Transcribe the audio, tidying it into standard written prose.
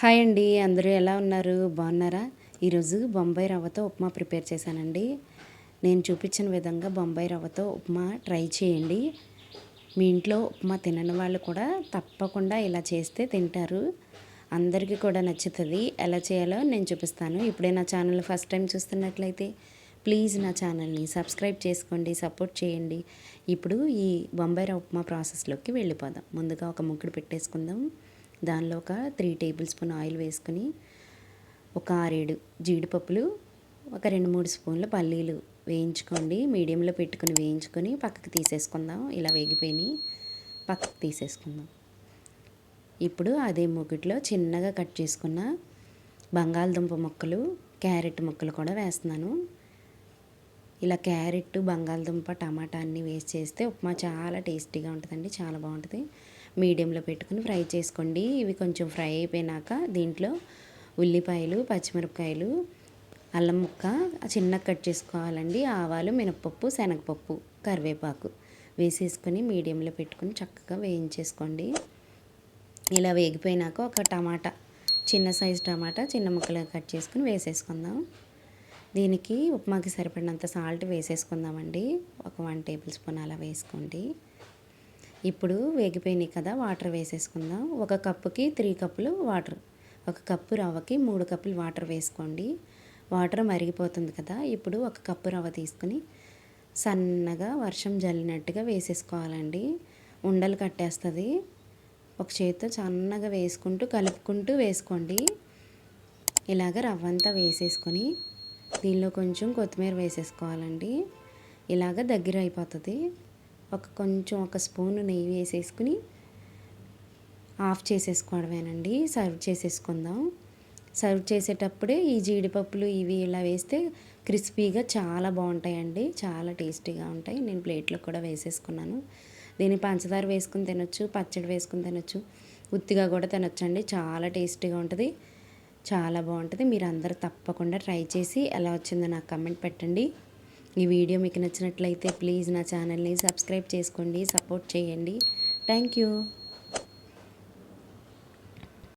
Hi అండి, అందరూ ఎలా ఉన్నారు? బాగున్నారా? ఈరోజు బొంబాయి రవ్వతో ఉప్మా ప్రిపేర్ చేశానండి. నేను చూపించిన విధంగా బొంబాయి రవ్వతో ఉప్మా ట్రై చేయండి. మీ ఇంట్లో ఉప్మా తినని వాళ్ళు కూడా తప్పకుండా ఇలా చేస్తే తింటారు. అందరికీ కూడా నచ్చుతుంది. ఎలా చేయాలో నేను చూపిస్తాను. ఇప్పుడే నా ఛానల్ ఫస్ట్ టైం చూస్తున్నట్లయితే ప్లీజ్ నా ఛానల్ని సబ్స్క్రైబ్ చేసుకోండి, సపోర్ట్ చేయండి. ఇప్పుడు ఈ బొంబాయి రవ్వ ఉప్మా ప్రాసెస్లోకి వెళ్ళిపోదాం. ముందుగా ఒక ముగ్గుడు పెట్టేసుకుందాం. దానిలో ఒక 3 టేబుల్ స్పూన్ ఆయిల్ వేసుకుని ఒక 6-7 జీడిపప్పులు, ఒక 2-3 స్పూన్ల పల్లీలు వేయించుకోండి. మీడియంలో పెట్టుకుని వేయించుకొని పక్కకు తీసేసుకుందాం. ఇలా వేగిపోయి పక్కకు తీసేసుకుందాం. ఇప్పుడు అదే మూకిట్లో చిన్నగా కట్ చేసుకున్న బంగాళదుంప ముక్కలు, క్యారెట్ ముక్కలు కూడా వేస్తున్నాను. ఇలా క్యారెట్, బంగాళదుంప, టమాటా అన్నీ వేసి చేస్తే ఉప్మా చాలా టేస్టీగా ఉంటుందండి. చాలా బాగుంటుంది. మీడియంలో పెట్టుకుని ఫ్రై చేసుకోండి. ఇవి కొంచెం ఫ్రై అయిపోయినాక దీంట్లో ఉల్లిపాయలు, పచ్చిమిరపకాయలు, అల్లం ముక్క చిన్నగా కట్ చేసుకోవాలండి. ఆవాలు, మినపప్పు, శనగపప్పు, కరివేపాకు వేసేసుకొని మీడియంలో పెట్టుకుని చక్కగా వేయించేసుకోండి. ఇలా వేగిపోయినాక ఒక టమాటా, చిన్న సైజు టమాటా చిన్న ముక్కలుగా కట్ చేసుకుని వేసేసుకుందాం. దీనికి ఉప్మాకి సరిపడినంత సాల్ట్ వేసేసుకుందామండి. ఒక 1 టేబుల్ స్పూన్ అలా వేసుకోండి. ఇప్పుడు వేగిపోయినాయి కదా, వాటర్ వేసేసుకుందాం. ఒక కప్పుకి 3 కప్పులు వాటర్, ఒక కప్పు రవ్వకి 3 కప్పులు వాటర్ వేసుకోండి. వాటర్ మరిగిపోతుంది కదా, ఇప్పుడు ఒక కప్పు రవ్వ తీసుకుని సన్నగా వర్షం జల్లినట్టుగా వేసేసుకోవాలండి. ఉండలు కట్టేస్తుంది. ఒక చేతితో సన్నగా వేసుకుంటూ కలుపుకుంటూ వేసుకోండి. ఇలాగ రవ్వ అంతా వేసేసుకొని దీనిలో కొంచెం కొత్తిమీర వేసేసుకోవాలండి. ఇలాగ దగ్గర అయిపోతుంది. ఒక స్పూన్ నెయ్యి వేసేసుకుని ఆఫ్ చేసేసుకోవడమేనండి. సర్వ్ చేసేసుకుందాం. సర్వ్ చేసేటప్పుడే ఈ జీడిపప్పులు ఇవి ఇలా వేస్తే క్రిస్పీగా చాలా బాగుంటాయండి. చాలా టేస్టీగా ఉంటాయి. నేను ప్లేట్లో కూడా వేసేసుకున్నాను. దీన్ని పంచదార వేసుకుని తినొచ్చు, పచ్చడి వేసుకుని తినొచ్చు, ఉత్తిగా కూడా తినొచ్చండి. చాలా టేస్టీగా ఉంటుంది. చాలా బాగుంటుంది. మీరు అందరూ తప్పకుండా ట్రై చేసి ఎలా వచ్చిందో నాకు కమెంట్ పెట్టండి. ఈ వీడియో మీకు నచ్చినట్లయితే ప్లీజ్ నా ఛానల్ని సబ్స్క్రైబ్ చేసుకోండి, సపోర్ట్ చేయండి. Thank you.